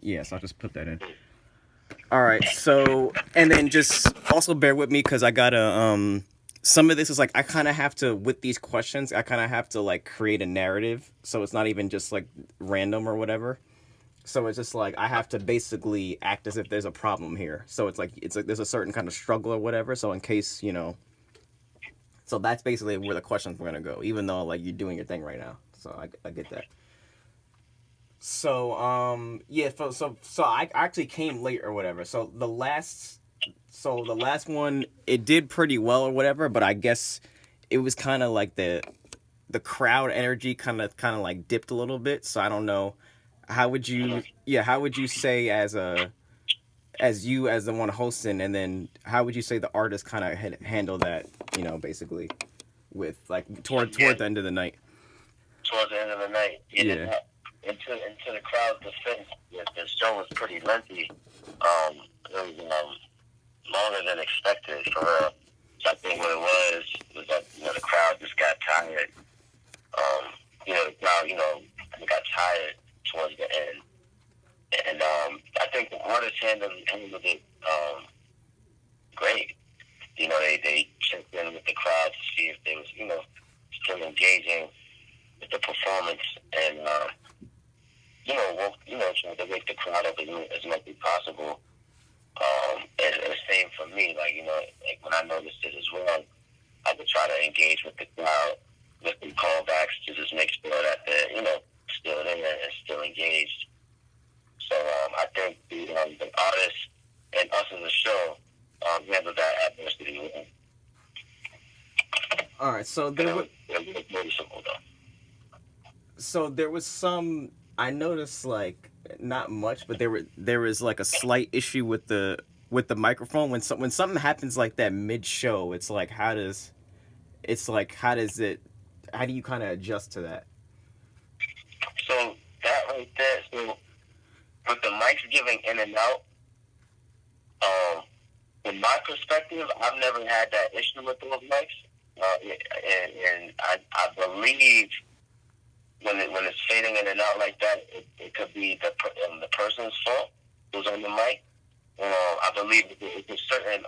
Yes, I'll just put that in. All right. So, and then just also bear with me because I gotta some of this is like I kind of have to with these questions. I kind of have to like create a narrative, so it's not even just like random or whatever. So it's just like I have to basically act as if there's a problem here. So it's like there's a certain kind of struggle or whatever. So in case so that's basically where the questions were gonna go. Even though like you're doing your thing right now, so I get that. So yeah, so I actually came late or whatever. So the last one it did pretty well or whatever, but I guess it was kind of like the crowd energy kind of like dipped a little bit. So I don't know how would you yeah how would you say as you as the one hosting, and then how would you say the artist kind of handle that, basically with like toward Yeah, the end of the night. towards the end of the night. Yeah, Yeah. into the crowd's defense, the show was pretty lengthy. It was longer than expected for real. So I think what it was that the crowd just got tired. The crowd got tired towards the end, and I think the artists handled it great. They checked in with the crowd to see if they was still engaging with the performance, and trying to wake the crowd up as much as possible. And same for me, like when I noticed it as well, I would try to engage with the crowd with the callbacks to just make sure that they're still there and still engaged. So I think the artists and us as a show handled that adversity well. All right. It was noticeable though. There was some I noticed like not much, but there was like a slight issue with the microphone when something happens like that mid show. How does it how do you kind of adjust to that? So that right there, so with the mics giving in and out, um, in my perspective, I've never had that issue with those mics. And I believe when it's fading in and out like that, it could be the person's fault who's on the mic. I believe it's a certain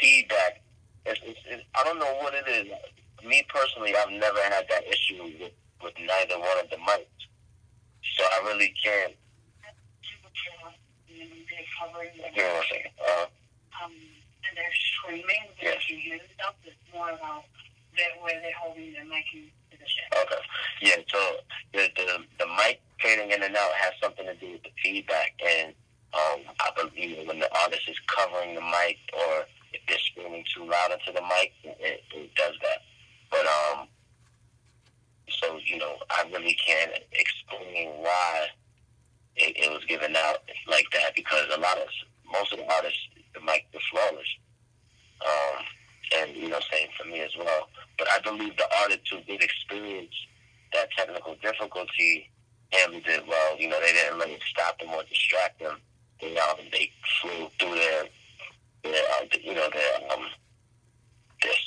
feedback. I don't know what it is. Me personally, I've never had that issue with neither one of the mics, so I really can't. Give me 1 second. And they're screaming. Yes. You use stuff that's more about where they're holding the mic in position. Okay. Yeah. So the mic fading in and out has something to do with the feedback, and I believe when the artist is covering the mic or if they're screaming too loud into the mic, it does that. But so I really can't explain why it was given out like that because most of the artists, the mic was flawless. And same for me as well. But I believe the artists who did experience that technical difficulty handled it well. They didn't let it stop them or distract them. They flew through their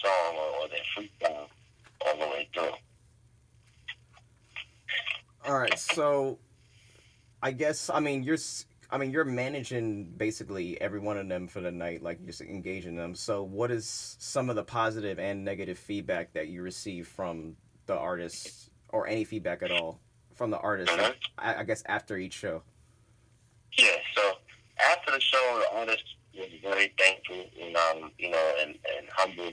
song or their freestyle all the way through. All right. So I guess you're managing basically every one of them for the night, like you're just engaging them. So what is some of the positive and negative feedback that you receive from the artists, or any feedback at all from the artists? Mm-hmm. I guess after each show. Yeah, so after the show, the artist was very thankful and humble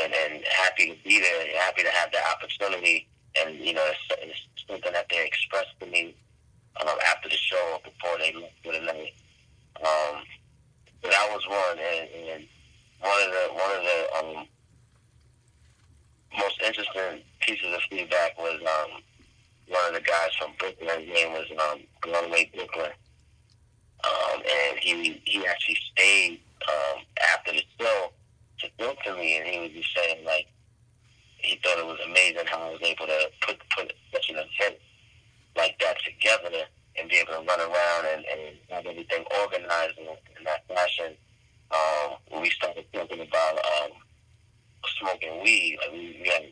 and happy to be there, and happy to have the opportunity. And it's something that they expressed to me after the show before they left for the night. Um, but that was one, and one of the most interesting pieces of feedback was one of the guys from Brooklyn. His name was Glenway Brooklyn. And he actually stayed after the show to talk to me, and he was just saying like he thought it was amazing how I was able to put such an event like that together and be able to run around and have everything organized in that fashion. When we started talking about smoking weed, like we had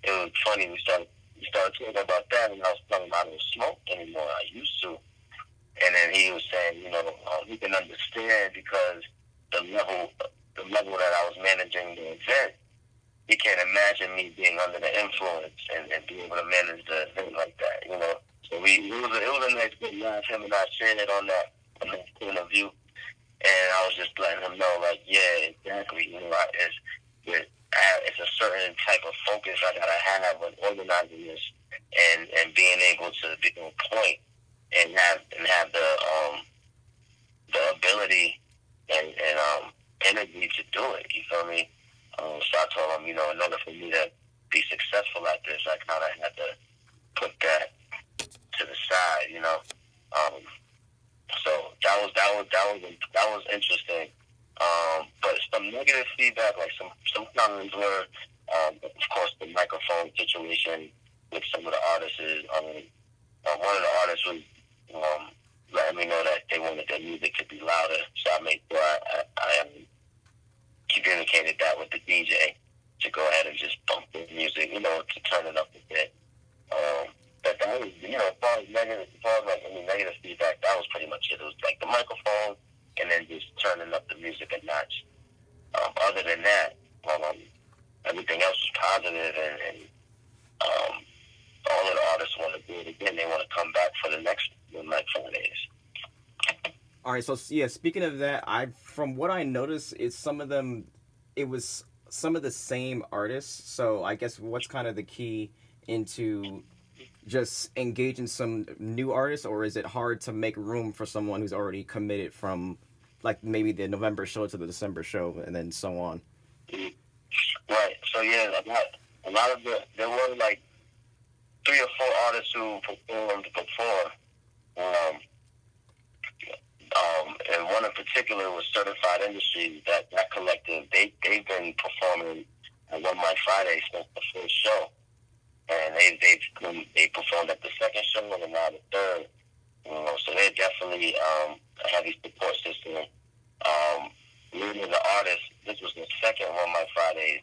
it was funny. We started talking about that, and I was telling him I don't smoke anymore. I used to. and he can understand because the level that I was managing the event, he can't imagine me being under the influence and being able to manage the event like that, So it was a nice good laugh him and I shared it on that point of view, and I was just letting him know, like, yeah, exactly, it's a certain type of focus I gotta have when organizing this, and being able to be on point and have the ability and energy to do it. You feel me? So I told him, in order for me to be successful at this, I kind of had to put that to the side. So that was interesting. But some negative feedback, like some comments were, of course, the microphone situation with some of the artists. One of the artists was letting me know that they wanted their music to be louder, so I made sure I communicated that with the DJ to go ahead and just bump the music, to turn it up a bit. But that was, as far as like any negative feedback, that was pretty much it. It was like the microphone and then just turning up the music a notch. Other than that, everything else was positive, and all of the artists want to do it again. They want to come back for the next Fridays. All right, so yeah, speaking of that, from what I noticed, it was some of the same artists. So I guess what's kind of the key into just engaging some new artists, or is it hard to make room for someone who's already committed from like maybe the November show to the December show and then so on? Right. So yeah, a lot of there were like 3 or 4 artists who performed before. And one in particular was Certified Industries. That collective, they've been performing at One Mic Friday since the first show, and they performed at the second show and now the third. So they're definitely a heavy support system. Leading the artists, this was the second One Mic Fridays,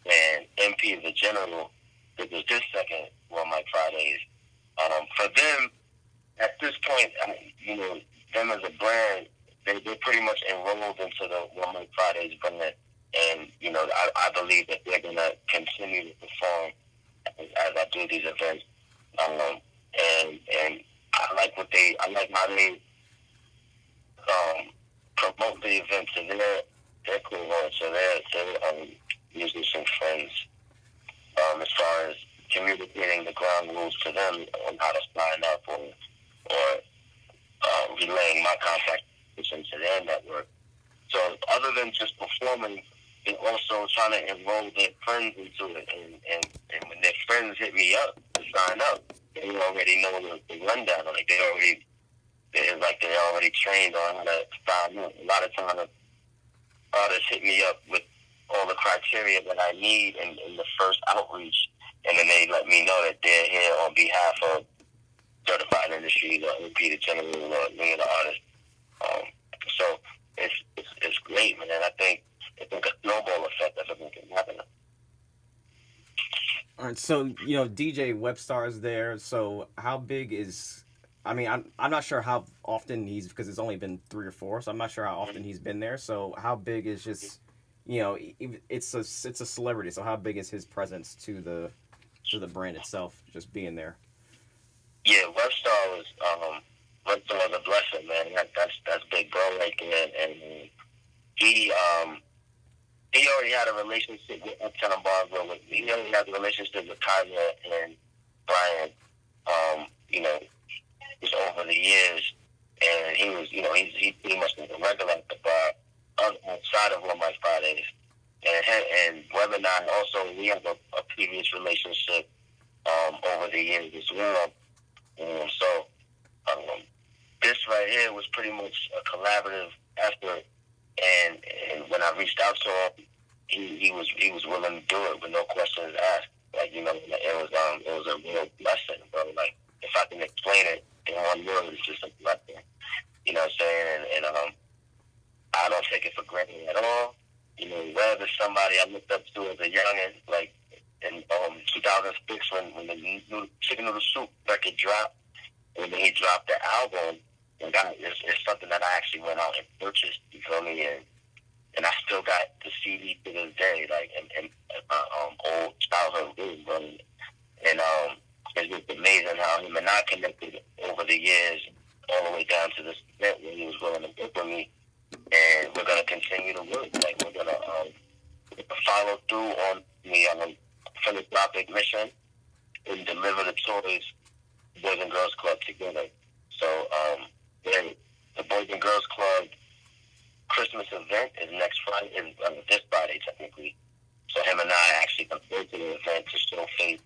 and MP is the General. This was this second One Mic Fridays. For them, at this point, them as a brand, they're pretty much enrolled into the One Mic Fridays brand, and I believe that they're gonna continue to perform as I do these events. And I like how they promote the events, and they're cool. So they're musician friends. As far as communicating the ground rules to them on how to sign up or relaying my contact into their network. So other than just performing, they're also trying to enroll their friends into it. And when their friends hit me up to sign up, they already know the rundown. Like they're already trained on how to sign up. A lot of times artists hit me up with all the criteria that I need in the first outreach, and then they let me know that they're here on behalf of Certified Industries or MP the General or any of the artists. So it's great, man. I think a snowball effect of everything can happen. All right, so DJ Webstar's there. So how big is? I mean, I'm not sure how often because it's only been 3 or 4, so I'm not sure how often he's been there. So how big is just it's a celebrity. So how big is his presence to the brand itself, just being there? Yeah, Webstar was a blessing, man. That's big bro right there, and he already had a relationship with Uptown Barber. He already had a relationship with Kaiser and Brian. Just over the years, and he was, he pretty much was a regular at the bar outside of One Mic Fridays. And Web and I also, we have a previous relationship over the years as well. So this right here was pretty much a collaborative effort, and when I reached out to him, he was willing to do it with no questions asked. Like it was a real blessing, bro. Like if I can explain it in one word, it's just a blessing. You know what I'm saying? And I don't take it for granted at all. Webb is somebody I looked up to as a youngin', like in 2006 when the new Chicken Noodle Soup record dropped, and then he dropped the album, Like it's something that I actually went out and purchased. You feel me? And I still got the CD to this day, like in my old childhood room, bro. And it's just amazing how him and I connected over the years, all the way down to this event where he was willing to book with me. And we're gonna continue to work. Like we're gonna follow through on the philanthropic mission and deliver the toys, Boys and Girls Club together. So yeah, the Boys and Girls Club Christmas event is next Friday, is this Friday technically. So him and I actually come to the event to show faith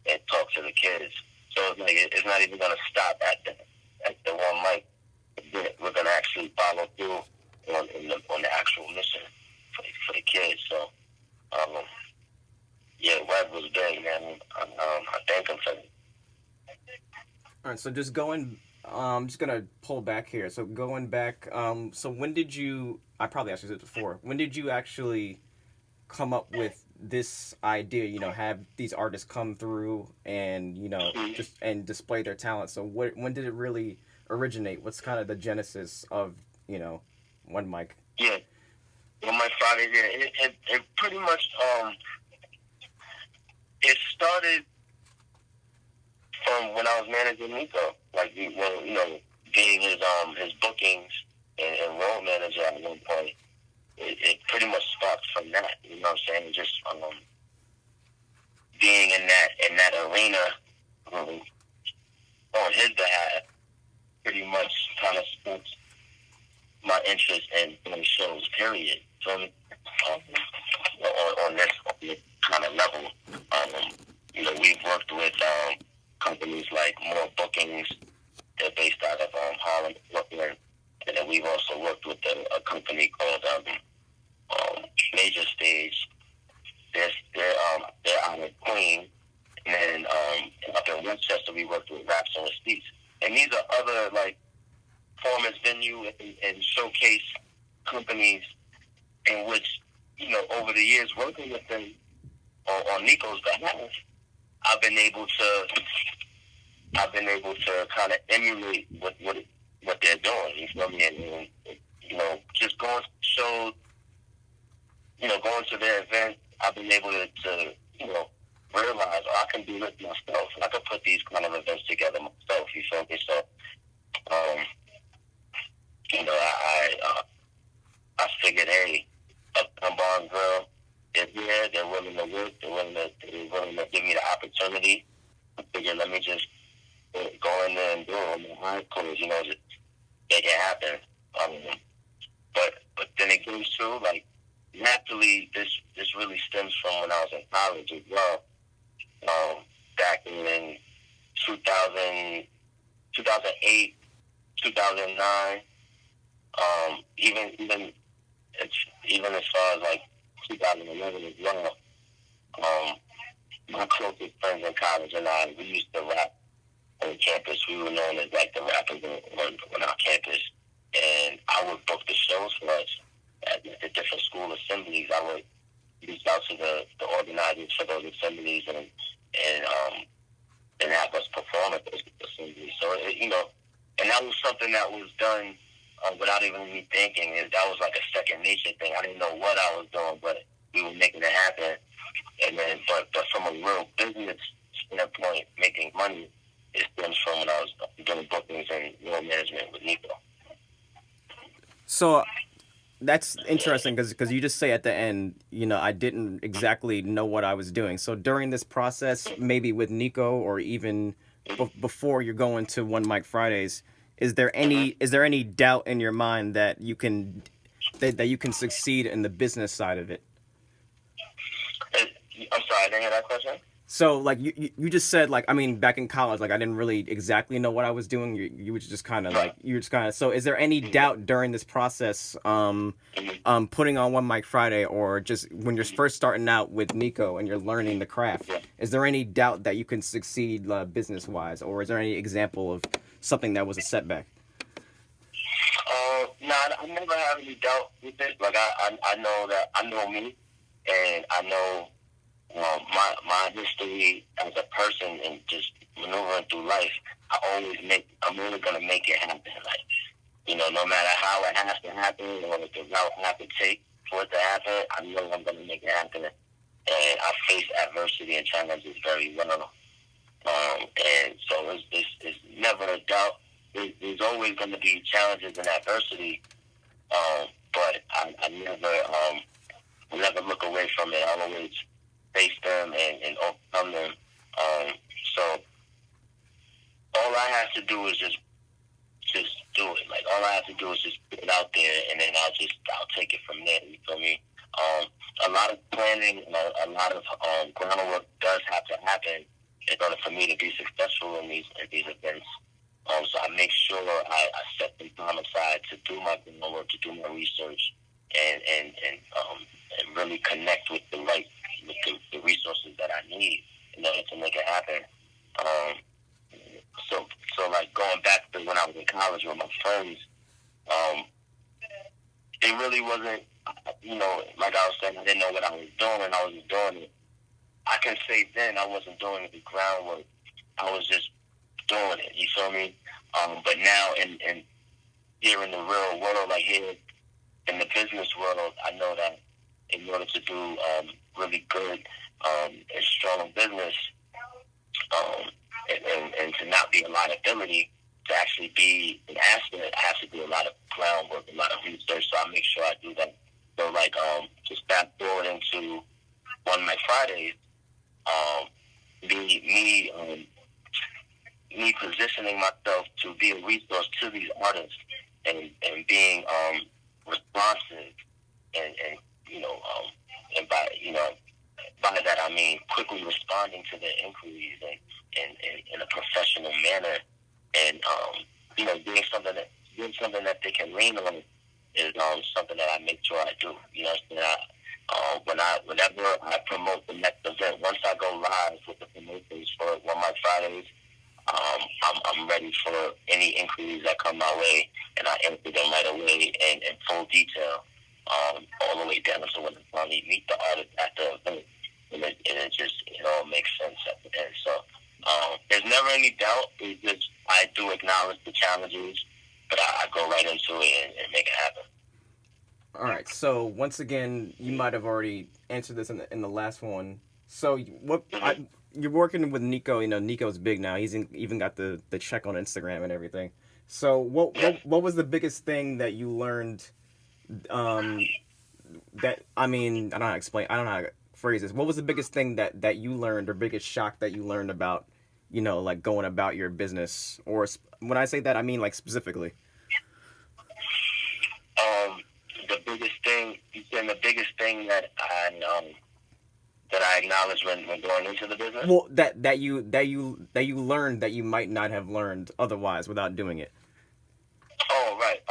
and talk to the kids. So it's like it's not even gonna stop at the one mic. We're gonna actually follow through on the actual mission for the kids. So yeah, Web was big, man. I thank him for it. All right, so just going, I'm just gonna pull back here. So going back, so when did you? I probably asked you this before. When did you actually come up with this idea? You know, have these artists come through and just and display their talent. So when did it really originate? What's kind of the genesis of One Mic? Yeah, One Mic Friday. Yeah, it pretty much it started from when I was managing Nico, like being his bookings and role manager at one point. It pretty much sparked from that. You know what I'm saying? Just being in that arena on his behalf, pretty much kind of sparked my interest in doing shows. Period. So on this kind of level, we've worked with companies like More Bookings. They're based out of Harlem, Brooklyn, and then we've also worked with a company called Major Stage. They're out of Queen, and then up in Winchester we worked with Raps and Receipts. And these are other like performance venue and showcase companies in which over the years working with them on Nico's behalf, I've been able to kind of emulate what they're doing. You feel me? And just going to shows, going to their events, I've been able to realize, I can do this myself. I can put these kind of events together myself. You feel me? So, I figured, hey, Uptown Bar and Grill, they're there, they're willing to work, they're willing to give me the opportunity. I figured, let me just go in there and do it on my eyes closed, just make it happen. But then it goes through, like, naturally, this really stems from when I was in college as well. Back in 2008, 2009, even as far as like 2011 as well. My closest friends in college and I, we used to rap on campus. We were known as like the rappers on our campus, and I would book the shows for us at the different school assemblies. I would reach out to the organizers for those assemblies and have us perform at those assemblies. So and that was something that was done without even me thinking. That was like a second nature thing. I didn't know what I was doing, but we were making it happen. And then, but from a real business standpoint, making money, it stems from when I was doing bookings and role management with Nico. So that's interesting because you just say at the end, I didn't exactly know what I was doing. So during this process, maybe with Nico or even before you're going to One Mic Fridays, is there any doubt in your mind that you can succeed in the business side of it? I'm sorry, I didn't hear that question. So like you just said, like, I mean, back in college, like I didn't really exactly know what I was doing. You were just kind of so is there any doubt during this process putting on One Mic Friday, or just when you're first starting out with Nico and you're learning the craft, is there any doubt that you can succeed business wise, or is there any example of something that was a setback? No, I never have any doubt with it. Like I know that I know me, and I know my history as a person and just maneuvering through life. I'm really gonna make it happen. Like No matter how it has to happen or the route I have to take for it to happen, I know I'm going to make it happen. And I face adversity and challenges very well. And so it's never a doubt. There's always going to be challenges and adversity, but I never look away from it. I always face them and overcome them. So all I have to do is just do it. Like all I have to do is just put it out there, and then I'll take it from there. You feel me? A lot of planning and a lot of groundwork does have to happen in order for me to be successful in these events. So I make sure I set the time aside to do my groundwork, to do my research, and really connect with the resources that I need in order to make it happen. So like going back to when I was in college with my friends, it really wasn't, like I was saying, I didn't know what I was doing, and I was doing it. I can say then I wasn't doing the groundwork. I was just doing it. You feel me? But now in here in the real world, like here in the business world, I know that in order to do really good and strong business, and to not be a liability, to actually be an asset, I have to do a lot of groundwork, a lot of research. So I make sure I do that. So like just fast forward into One Night Fridays, me positioning myself to be a resource to these artists and being responsive and and by that I mean quickly responding to their inquiries and in a professional manner, and doing something that they can lean on is something that I make sure I do. Whenever I promote the next event, once I go live with the promotions for One Night Fridays, I'm ready for any inquiries that come my way, and I answer them right away and in full detail, all the way down to when I finally meet the artist at the event, and it all makes sense at the end. So there's never any doubt. It's just I do acknowledge the challenges, but I go right into it and make it happen. All right. So once again, you might have already answered this in the last one. So you're working with Nico. Nico's big now. Even got the check on Instagram and everything. So what was the biggest thing that you learned? That I mean, I don't know how to explain. I don't know how to phrase this. What was the biggest thing that you learned, or biggest shock that you learned about, like going about your business? Or when I say that, I mean like specifically. The biggest thing that I acknowledge when going into the business. Well, that you learned that you might not have learned otherwise without doing it. Oh, right.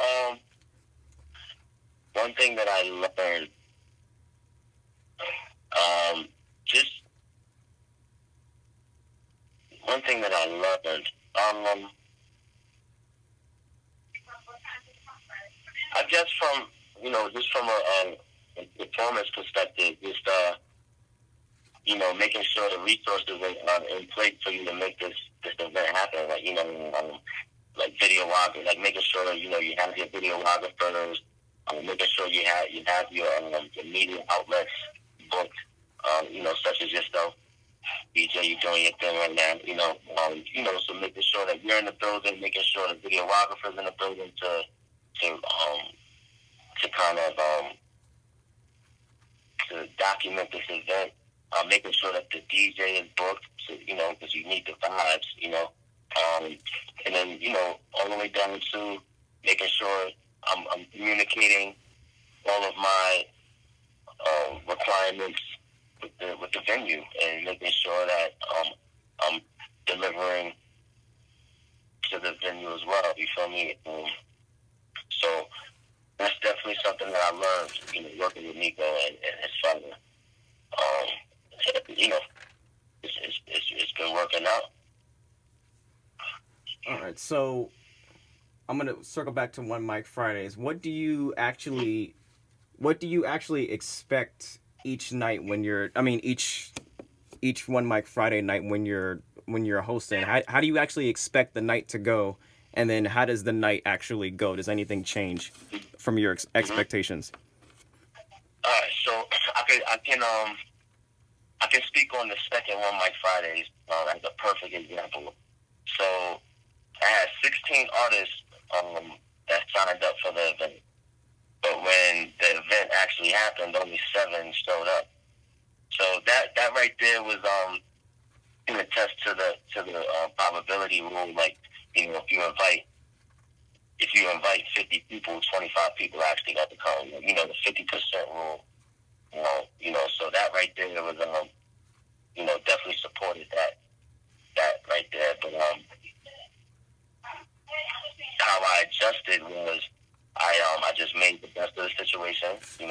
One thing that I learned, just one thing that I learned, I guess just from a performance perspective, just making sure the resources are in place for you to make this event happen. Like like videography, like making sure you have your videographers, making sure you have your media outlets booked, such as yourself. DJ, you're doing your thing right now, so making sure that you're in the building, making sure the videographer's in the building to kind of to document this event, making sure that the DJ is booked, because you need the vibes, and then all the way down to making sure I'm communicating all of my requirements with the venue, and making sure that I'm delivering to the venue as well. You feel me? So that's definitely something that I learned, working with Nico and his father. It's been working out. All right, so I'm gonna circle back to One Mic Fridays. What do you actually expect each night when you're? I mean, each One Mic Friday night when you're hosting. How do you actually expect the night to go? And then how does the night actually go? Does anything change from your Mm-hmm. expectations? All right, so I can speak on the second one, Mike Fridays, as a perfect example. So I had 16 artists that signed up for the event, but when the event actually happened, only 7 showed up. So that right there was can attest to the probability rule. Like, if you invite 50 people, 25 people actually got to come. The 50% rule. So that right there was definitely supported that right there. But how I adjusted was I just made the best of the situation. The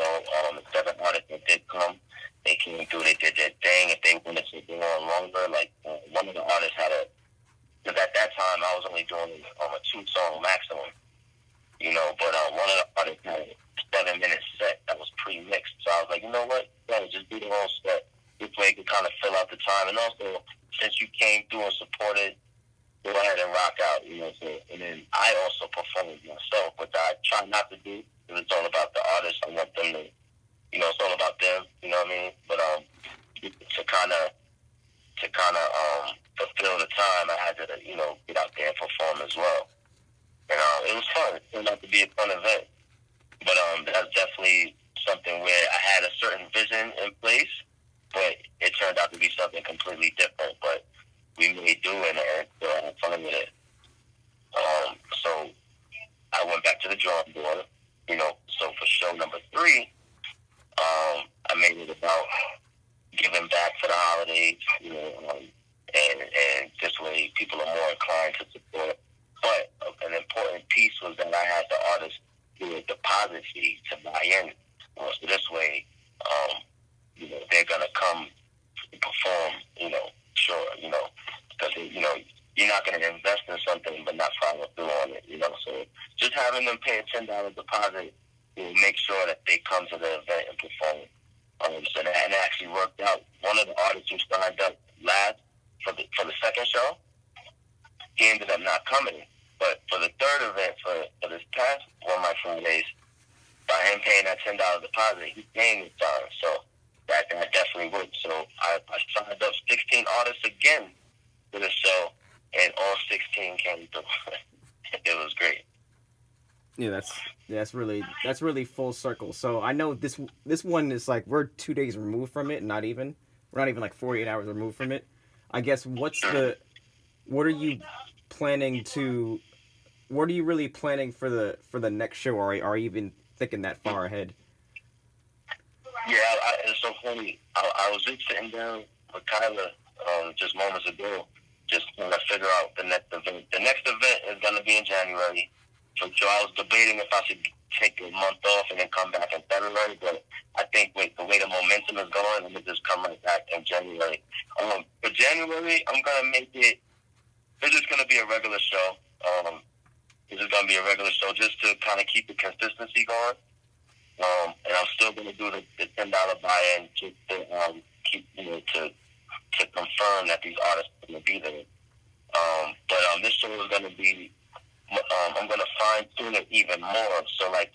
7 artists that did come, they came through, they did their thing. If they wanted to go on longer, like one of the artists because at that time I was only doing a 2-song maximum, but one of the artists had a 7-minute set that was pre-mixed. So I was like, you know what, yeah, just do the whole set. This way you can kind of fill out the time. And also, since you came through and supported, go ahead and rock out, So, and then I also performed myself, which I try not to do because it's all about the artist. I want them to, it's all about them. You know what I mean? But to kind of fulfill the time, I had to, get out there and perform as well. And it was fun. It turned out to be a fun event. But that's definitely something where I had a certain vision in place, but it turned out to be something completely different. But we made do and still had fun with it. So I went back to the drawing board, So for show number 3, I made it about giving back for the holidays, and this way people are more inclined to support. But an important piece was that I had the artists do a deposit fee to buy in. So this way, they're gonna come and perform, sure, because you're not gonna invest in something but not follow through on it, So just having them pay a $10 deposit will make sure that they come to the event and perform. So that and it actually worked out. One of the artists who signed up last for the second show, he ended up not coming. But for the third event, for this past one of my Fridays, by him paying that $10 deposit, he came this time. So that definitely worked. So I signed up 16 artists again for the show, and all 16 came through. It was great. Yeah, that's really full circle. So I know this one is like we're 2 days removed from it, we're not even like 48 hours removed from it. I guess what are you planning to what are you really planning for the next show? Are you even thinking that far ahead? Yeah, it's so funny. I was just sitting down with Kyla just moments ago, just trying to figure out the next event. The next event is going to be in January. So I was debating if I should take a month off and then come back in February, but I think with the way the momentum is going, I'm going to just come right back in January. For January, I'm going to make it, it's just going to be a regular show. This is going to be a regular show just to kind of keep the consistency going. And I'm still going to do the $10 buy-in just to keep, to confirm that these artists are going to be there. But this show is going to be, I'm going to fine tune it even more. So, like,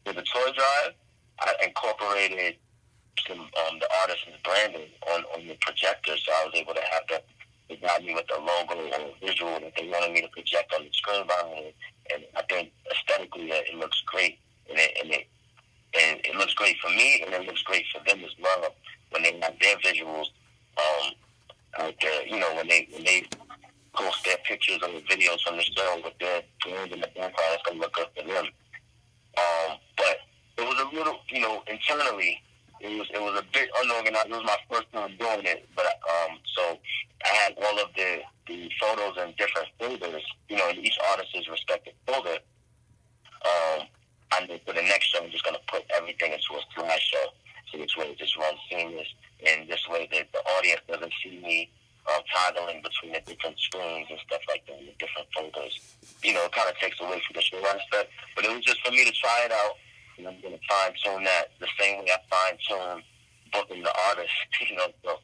with the toy drive, I incorporated some the artist's branding on the projector, so I was able to have them provide me with the logo or visual that they wanted me to project on the screen behind it. And I think aesthetically it looks great, and it looks great for me, and it looks great for them as well when they have their visuals out there. When they post their pictures or videos from the show with their brand in the background, it's gonna look good for them. But it was a little, internally, it was a bit unorganized. It was my first time doing it, but so I had all of the photos in different folders, in each artist's respective folder. And for the next show, I'm just gonna put everything into a slideshow, so this way it just runs seamless, and this way that the audience doesn't see me toggling between the different screens and stuff like that in the different folders. It kind of takes away from the show aspect, but it was just for me to try it out, and I'm going to fine-tune that the same way I fine-tune booking the artist, so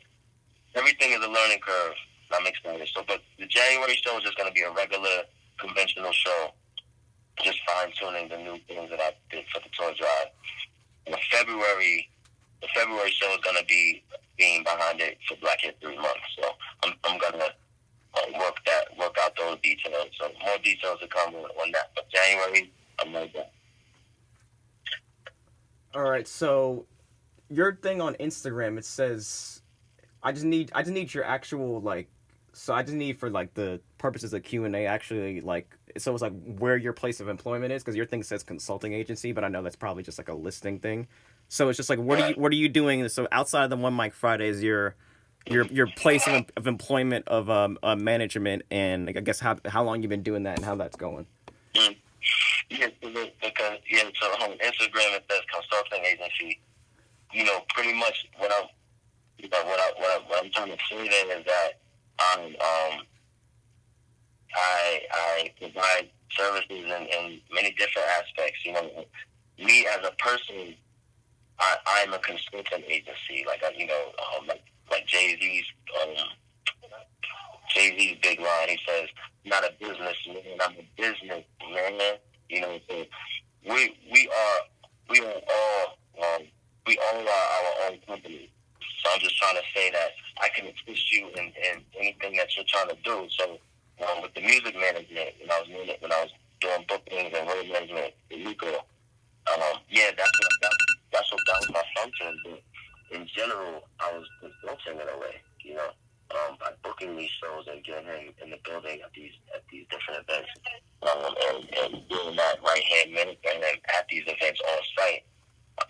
everything is a learning curve, and I'm excited. So, but the January show is just going to be a regular conventional show, just fine tuning the new things that I did for the tour drive. And the February show is gonna be being behind it for Black History Month. So I'm gonna work out those details. So more details to come on that. But January, I'm like that. All right, so your thing on Instagram, it says I just need your actual like, so I just need for like the purposes of Q&A actually like, so it's like where your place of employment is, because your thing says consulting agency, but I know that's probably just like a listing thing. So it's just like what are you doing? So outside of the One Mic Fridays, your place of employment of management, and like, I guess how long you've been doing that and how that's going. Mm. Yeah, because so on Instagram it says consulting agency. You know, pretty much what I'm trying to say there is that I provide services in many different aspects. You know, me as a person, I'm a consultant agency. Like like Jay Z's big line. He says, "Not a businessman, I'm a business man." You know, so we are all we all are our own company. So I'm just trying to say that I can assist you in anything that you're trying to do. So with the music management, when I was doing bookings and road management in Nico, yeah, that was my function. But in general, I was consulting in a way, you know, by booking these shows and getting him in the building at these different events, and doing that right hand man and then at these events on site,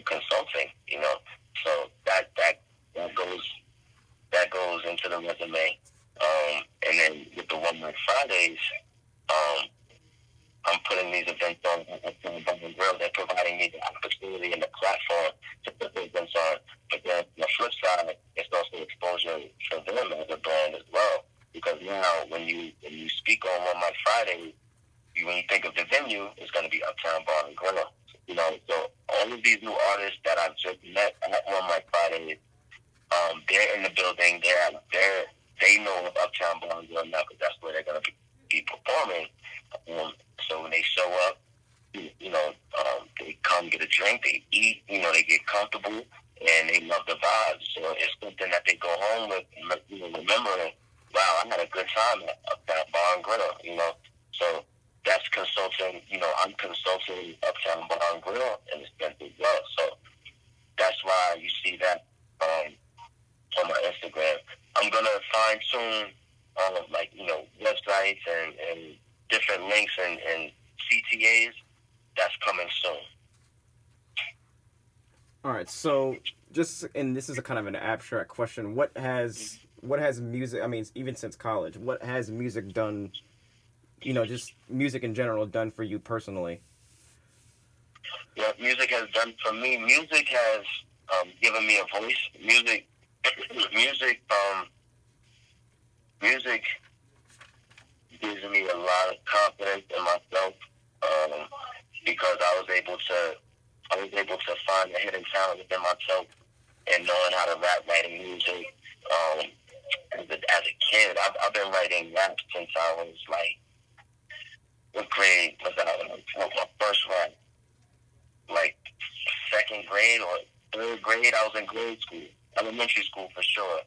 consulting, you know. So that goes into the resume. And then with the One Mic Fridays, um, I'm putting these events on at the Grill. They're providing me the opportunity and the platform to put these events on. But then on the flip side, it's also exposure for them as a brand as well. Because now when you speak on One Mic Friday, when you think of the venue, it's going to be Uptown Bar and Grill. You know, so all of these new artists that I've just met at One Mic Friday, they're in the building. They know of Uptown Bar and Grill now because that's where they're going to be performing. So when they show up, they come get a drink, they eat, they get comfortable, and they love the vibes. So it's something that they go home with, remembering, wow, I had a good time at Uptown Bar and Grill, So that's consulting, I'm consulting Uptown Bar and Grill in this sense as well. So that's why you see that on my Instagram. I'm going to fine tune websites and different links and CTAs. That's coming soon. All right, so and this is a kind of an abstract question. What has music? I mean, even since college, what has music done? Just music in general done for you personally. What music has done for me? Music has given me a voice. Music gives me a lot of confidence in myself, because I was able to find a hidden talent within myself and knowing how to rap, writing music. As a kid, I've been writing rap since I was like, what grade was that? My first rap, like second grade or third grade. I was in grade school, elementary school for sure,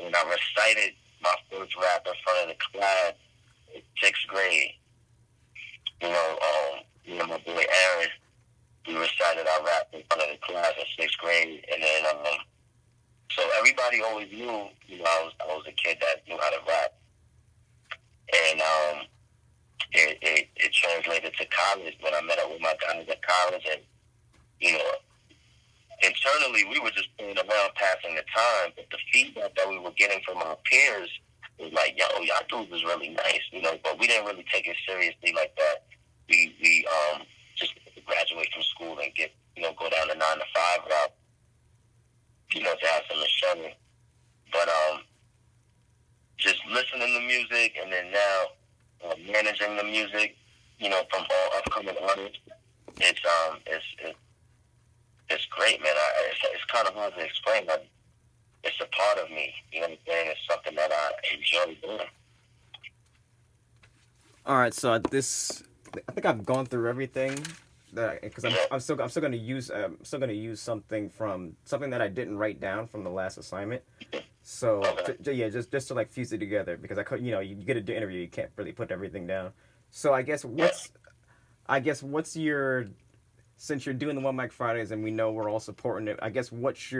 and I recited my first rap in front of the class in sixth grade. My boy Aaron, we recited our rap in front of the class in sixth grade, and then so everybody always knew, I was a kid that knew how to rap, and it translated to college when I met up with my guys at college, and internally we were just playing around, passing the time, but the feedback that we were getting from our peers was like, yo, y'all dudes was really nice, but we didn't really take it seriously like that. We just graduate from school and get, go down the 9 to 5 route, to have some insurance. But just listening to music, and then now managing the music, from all upcoming artists, it's great, man. It's kind of hard to explain, but it's a part of me. You know what I'm saying? It's something that I enjoy doing. All right, so I think I've gone through everything that because Yeah. I'm still gonna use something that I didn't write down from the last assignment. So Okay. yeah, just to like fuse it together because I could you get an interview, you can't really put everything down. So Yeah. I guess what's your, since you're doing the One Mic Fridays and we know we're all supporting it, I guess what's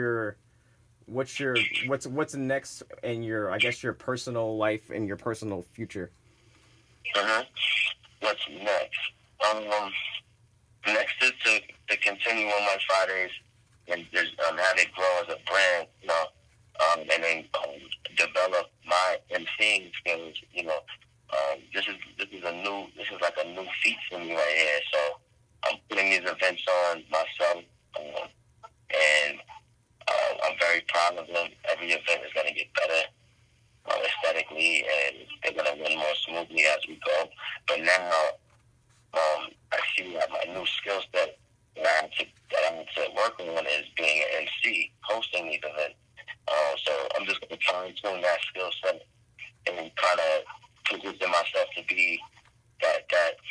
next in your, I guess, your personal life and your personal future. Mhm. What's next? Um, Next is to continue on my Fridays and just have it grow as a brand, and then develop my emceeing skills. This is like a new feat for me right here. So I'm putting these events on myself, and I'm very proud of them. Every event is going to get better aesthetically, and they're going to run more smoothly as we go. But now I see that my new skill set that I have to work on is being an MC, hosting these events. So I'm just going to try and tune that skill set and kind of position myself to be that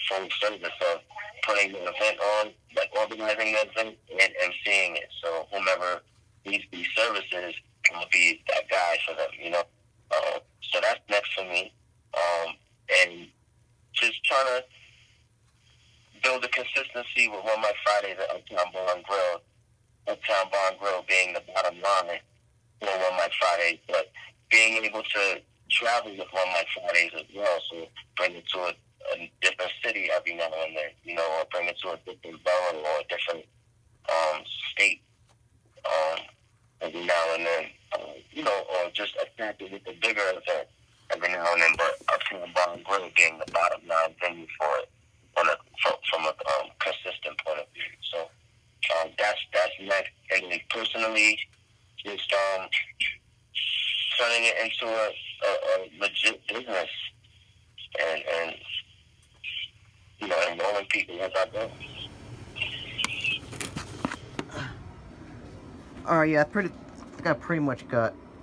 full service of putting the event on, like organizing the event and emceeing it. So whomever needs these services, I'm going to be that guy for them. So that's next for me. And just trying to build a consistency with One Mic Fridays at Uptown Bar and Grill. Uptown Bar and Grill being the bottom line for One Mic Fridays, but being able to travel with One Mic Fridays as well. So bring it to a different city every now and then, or bring it to a different borough or a different state every now and then, or just attack it with a bigger event every now and then. But Uptown Bar and Grill being the bottom line venue for it from a consistent point of view. So that's next. And then personally, just turning it into a legit business and enrolling people as I go. All right, yeah, I think I pretty much got